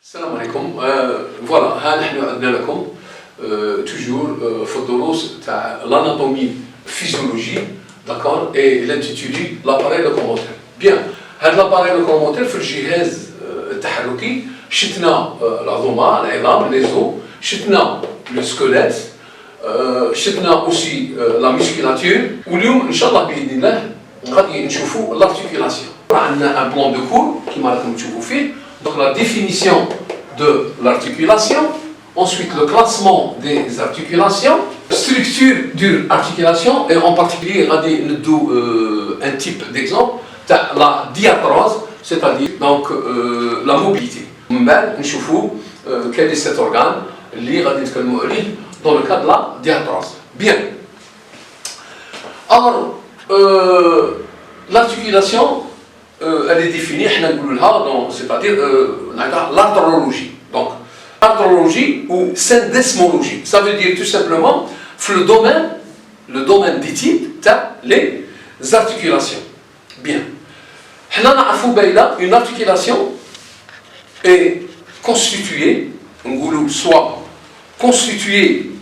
السلام عليكم. فوالا ها نحن عندنا لكم توجور في الدروس تاع l'anatomie physiologie d'accord et l'intitulé l'appareil locomoteur. Bien, هذا l'appareil locomoteur في الجهاز التحركي شفنا العظماء العظام les os شفنا le squelette شفنا aussi la musculature واليوم ان شاء الله باذن الله غادي نشوفوا l'articulation. عندنا un plan de cours كما راكم تشوفوا فيه. Donc la définition de l'articulation, ensuite le classement des articulations, structure d'une articulation et en particulier un type d'exemple, la diarthrose, c'est-à-dire donc la mobilité. On va voir quel est cet organe dans le cas de la diarthrose. Bien. Alors, l'articulation, elle est définie, c'est-à-dire l'arthrologie. Donc, arthrologie ou syndesmologie, ça veut dire tout simplement le domaine des types, les articulations. Bien. Une articulation est constituée, soit constituée,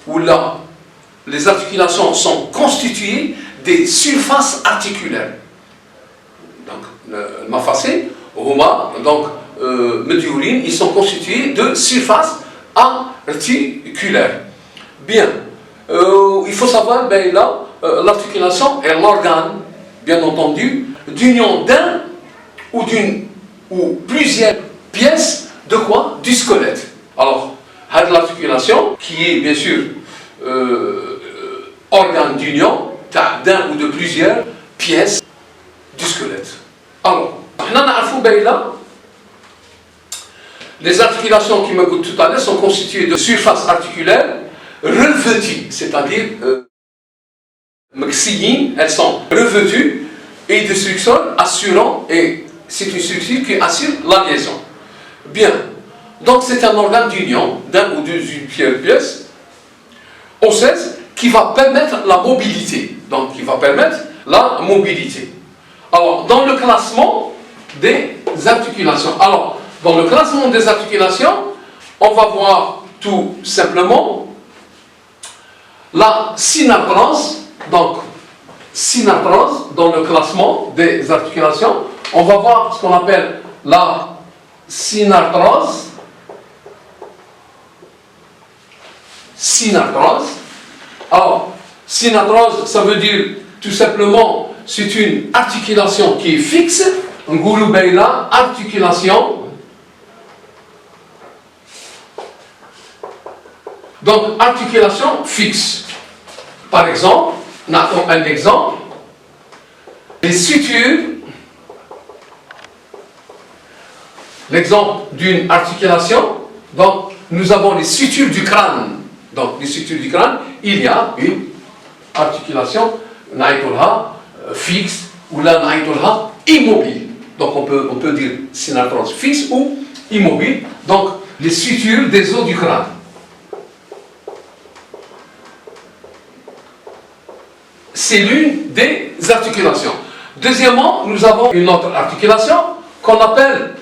ou là, les articulations sont constituées des surfaces articulaires. Donc, mafacé, Roma, donc, médiurine, ils sont constitués de surfaces articulaires. Bien, il faut savoir, ben là, l'articulation est l'organe, bien entendu, d'union d'un ou plusieurs pièces de quoi? Du squelette. Alors, l'articulation, qui est bien sûr organe d'union, d'un ou de plusieurs pièces du squelette. Alors, les articulations qui me goûtent tout à l'heure sont constituées de surfaces articulaires revêtues, c'est-à-dire elles sont revêtues et de structures assurant, et c'est une structure qui assure la liaison. Bien, donc c'est un organe d'union d'un ou de plusieurs pièces osseuses qui va permettre la mobilité. Donc, qui va permettre la mobilité. Alors, dans le classement des articulations. Alors, dans le classement des articulations, on va voir tout simplement la synarthrose. Donc, synarthrose, dans le classement des articulations, on va voir ce qu'on appelle la synarthrose. Synarthrose. Alors, synarthrose, ça veut dire tout simplement, c'est une articulation qui est fixe. Articulation. Donc, articulation fixe. Par exemple, nous avons un exemple. Les sutures. L'exemple d'une articulation. Donc, nous avons les sutures du crâne. Donc, les sutures du crâne, il y a une articulation fixe ou là immobile. Donc, on peut dire synarthrose fixe ou immobile. Donc, les sutures des os du crâne. C'est l'une des articulations. Deuxièmement, nous avons une autre articulation qu'on appelle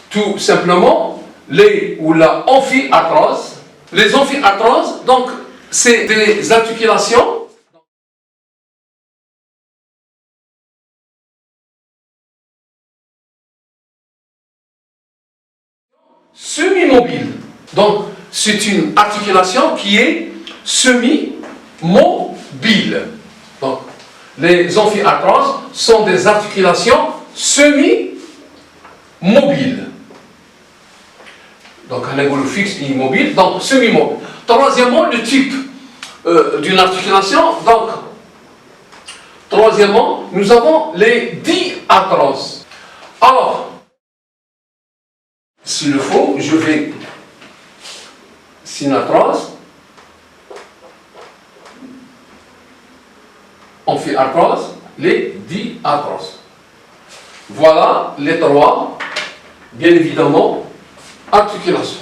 tout simplement les ou la amphiarthrose. Les amphiarthroses, donc, c'est des articulations semi-mobile. Donc, c'est une articulation qui est semi-mobile. Donc, les amphiarthroses sont des articulations semi-mobiles. Donc, un angle fixe et immobile, donc semi-mobile. Troisièmement, le type d'une articulation. Donc, troisièmement, nous avons les diarthroses. Alors, s'il le faut, je vais synarthrose, amphiarthrose, les diarthroses. Voilà les trois, bien évidemment, articulations.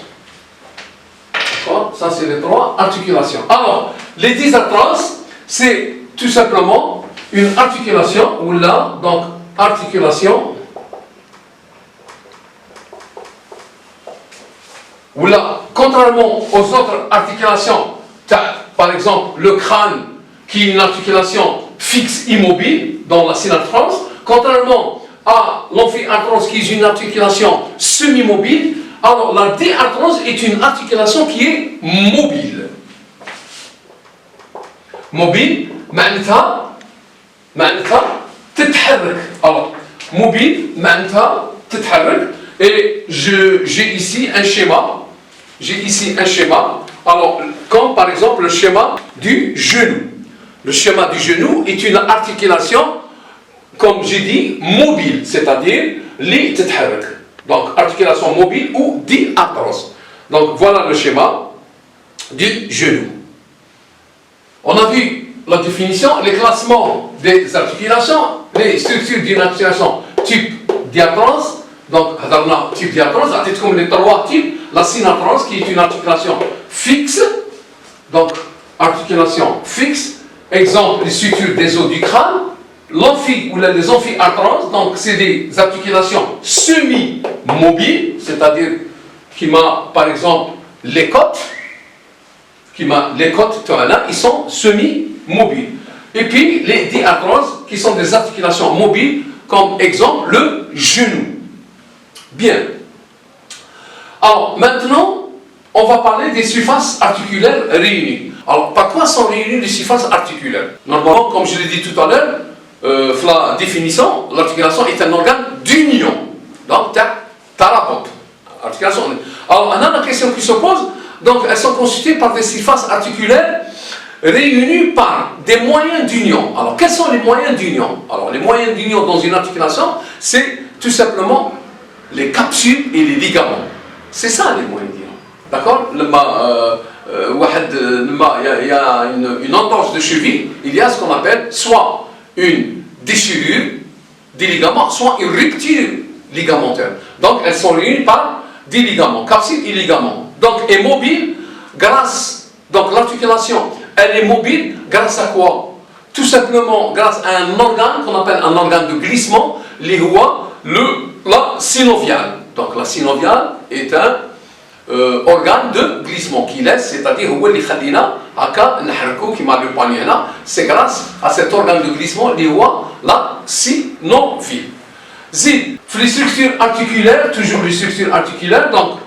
D'accord? Ça, c'est les trois articulations. Alors, les diarthroses, c'est tout simplement une articulation, ou là, donc, articulation Ou là, contrairement aux autres articulations, tu as par exemple le crâne qui est une articulation fixe immobile dans la synarthrose, contrairement à l'amphiarthrose qui est une articulation semi-mobile, alors la déarthrose est une articulation qui est mobile. Mobile, معناتها تتحرك. Alors, mobile, معناتها تتحرك. Et j'ai ici un schéma. Alors, comme par exemple le schéma du genou. Le schéma du genou est une articulation, comme j'ai dit, mobile, c'est-à-dire les تتحرك. Donc, articulation mobile ou diarthrose. Donc, voilà le schéma du genou. On a vu la définition, les classements des articulations, les structures d'une articulation type diarthrose. Donc, type diarthrose, comme les trois types, la synarthrose qui est une articulation fixe. Donc, articulation fixe. Exemple, les structures des os du crâne. L'amphi ou les amphiarthroses, donc c'est des articulations semi-mobiles, c'est-à-dire qui m'a, par exemple, les côtes, ils sont semi-mobiles. Et puis les diarthroses, qui sont des articulations mobiles, comme exemple le genou. Bien. Alors maintenant, on va parler des surfaces articulaires réunies. Alors, par quoi sont réunies les surfaces articulaires? Normalement, comme je l'ai dit tout à l'heure, la définition, l'articulation est un organe d'union. Donc, tarapot. Articulation. Alors, maintenant, la question qui se pose, donc, elles sont constituées par des surfaces articulaires réunies par des moyens d'union. Alors, quels sont les moyens d'union? Alors, les moyens d'union dans une articulation, c'est tout simplement les capsules et les ligaments. C'est ça les moyens d'union. D'accord? Il y a une entorse de cheville, il y a ce qu'on appelle soit une déchirure des ligaments, soit une rupture ligamentaire. Donc, elles sont réunies par des ligaments, capsules et ligaments. Donc, est mobile grâce, donc l'articulation, elle est mobile grâce à quoi? Tout simplement grâce à un organe qu'on appelle un organe de glissement, la synoviale. Donc, la synoviale est un organe de glissement qui laisse, c'est-à-dire c'est grâce à cet organe de glissement la synovie. Les structures articulaires, toujours les structures articulaires, donc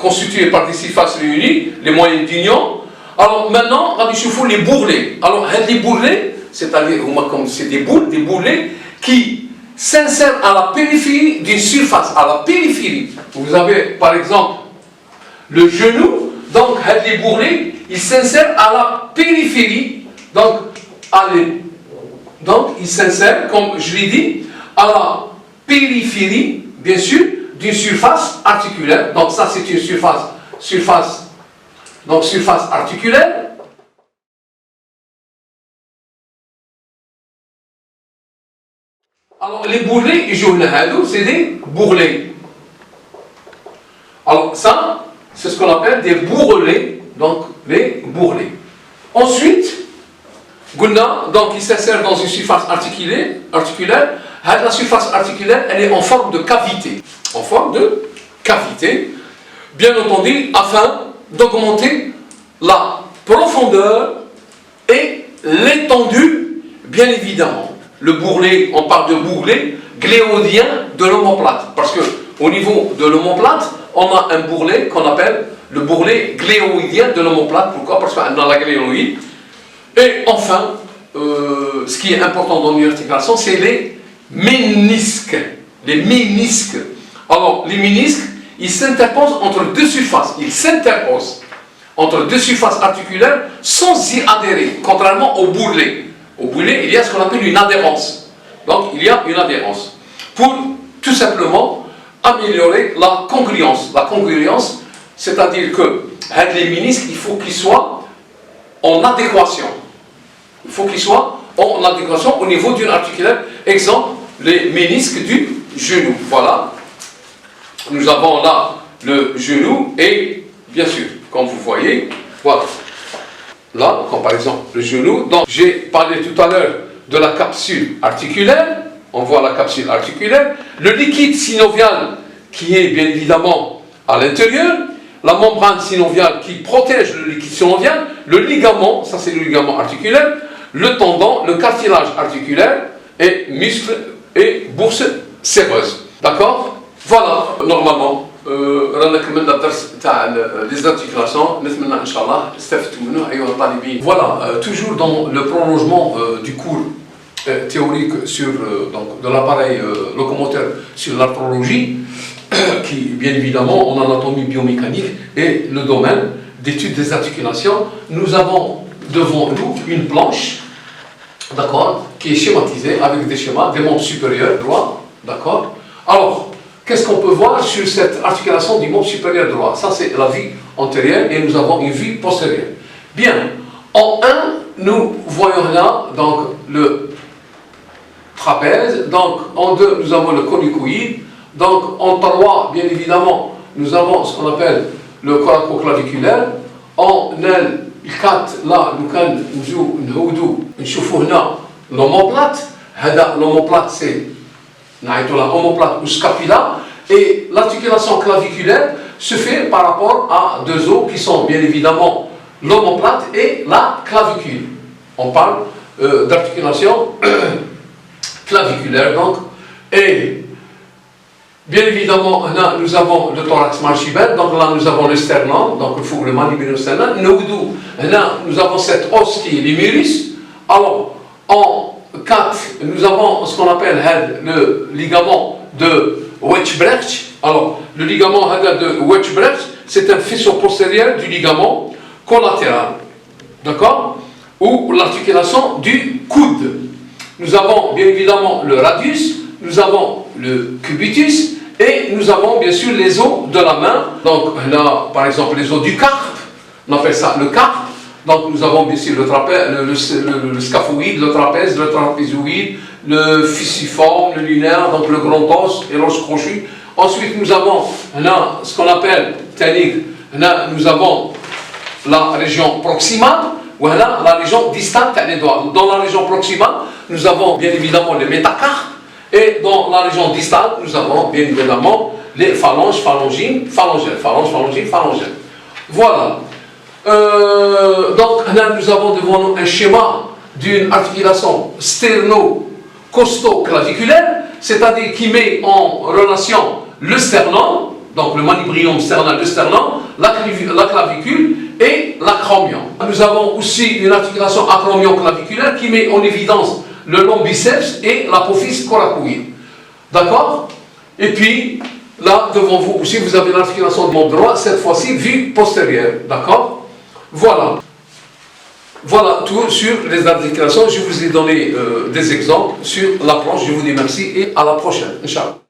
constituées par des surfaces réunies, les moyens d'union. Alors maintenant, on va les bourrelets. Alors les bourrelets, c'est-à-dire comme c'est des bourrelets qui s'insèrent à la périphérie d'une surface, à la périphérie. Vous avez par exemple le genou, donc les bourrelets, ils s'insèrent à la périphérie, donc ils s'insèrent, comme je l'ai dit, à la périphérie, bien sûr, d'une surface articulaire. Donc ça c'est une surface articulaire. Alors les bourrelets, c'est des bourrelets. Alors ça, c'est ce qu'on appelle des bourrelets, donc les bourrelets. Ensuite, donc il s'insère dans une surface articulaire. La surface articulaire, elle est en forme de cavité. En forme de cavité, bien entendu, afin d'augmenter la profondeur et l'étendue, bien évidemment. Le bourrelet, on parle de bourrelet gléodien de l'omoplate. Parce qu'au niveau de l'omoplate, on a un bourrelet qu'on appelle le bourrelet gléoïdien de l'omoplate. Pourquoi? Parce qu'on a la gléoïde. Et enfin, ce qui est important dans une articulation, c'est les ménisques. Les ménisques. Alors, les ménisques, ils s'interposent entre deux surfaces. Ils s'interposent entre deux surfaces articulaires sans y adhérer, contrairement au bourrelet. Au bourrelet, il y a ce qu'on appelle une adhérence. Donc, il y a une adhérence. Pour, tout simplement, améliorer la congruence. La congruence, c'est-à-dire que les ménisques, il faut qu'ils soient en adéquation. Il faut qu'ils soient en adéquation au niveau d'une articulaire. Exemple, les ménisques du genou. Voilà. Nous avons là le genou et, bien sûr, comme vous voyez, voilà. Là, comme par exemple le genou. Donc, j'ai parlé tout à l'heure de la capsule articulaire. On voit la capsule articulaire. Le liquide synovial qui est bien évidemment à l'intérieur, la membrane synoviale qui protège le liquide synovial, le ligament, ça c'est le ligament articulaire, le tendon, le cartilage articulaire, et muscles et bourse séreuse. D'accord? Voilà, normalement. رانا كملنا الدرس تاع les articulations. نتمنى ان شاء الله استفدتوا منه ايها الطالبين. Voilà, toujours dans le prolongement du cours théorique sur donc, de l'appareil locomoteur sur l'arthrologie, qui bien évidemment en anatomie biomécanique et le domaine d'étude des articulations. Nous avons devant nous une planche, d'accord, qui est schématisée avec des schémas, des membres supérieurs droits, d'accord. Alors, qu'est-ce qu'on peut voir sur cette articulation du membre supérieur droit? Ça, c'est la vue antérieure et nous avons une vue postérieure. Bien, en 1, nous voyons là donc, le trapèze, donc en 2, nous avons le conocoïde, donc en 3, bien évidemment, nous avons ce qu'on appelle le coracoclaviculaire, en 4 là, nous avons l'omoplate, l'omoplate c'est l'omoplate ou scapula, et l'articulation claviculaire se fait par rapport à deux os qui sont bien évidemment l'omoplate et la clavicule. On parle d'articulation claviculaire donc, et bien évidemment là nous avons le thorax margibel, donc là nous avons le sternum, donc il faut le manipuler le sternum. Là nous avons cet os qui est l'humérus. Alors en 4, nous avons ce qu'on appelle le ligament de Weisbrecht. Alors, le ligament de Weisbrecht, c'est un faisceau postérieur du ligament collatéral. D'accord? Ou l'articulation du coude. Nous avons bien évidemment le radius, nous avons le cubitus, et nous avons bien sûr les os de la main. Donc là, par exemple, les os du carpe, on appelle ça le carpe. Donc nous avons bien sûr le scaphoïde, le trapèze, le trapézoïde, le fusiforme, le lunaire, donc le grand os et l'os crochu. Ensuite nous avons là ce qu'on appelle technique, là nous avons la région proximale, voilà la région distale des doigts. Dans la région proximale, nous avons bien évidemment les métacarpes, et dans la région distale, nous avons bien évidemment les phalanges, phalangines, phalangelles, phalanges, phalangines, phalangelles. Voilà. Donc là nous avons devant nous un schéma d'une articulation sterno-costo-claviculaire, c'est-à-dire qui met en relation le sternum, donc le manubrium sternal, le sternum, la clavicule et l'acromion. Nous avons aussi une articulation acromio-claviculaire qui met en évidence le long biceps et l'apophyse coracoïde. D'accord? Et puis là devant vous aussi vous avez l'articulation du membre droit, cette fois-ci vue postérieure. D'accord? Voilà. Voilà tout sur les articulations. Je vous ai donné des exemples sur la planche. Je vous dis merci et à la prochaine. Inch'Allah.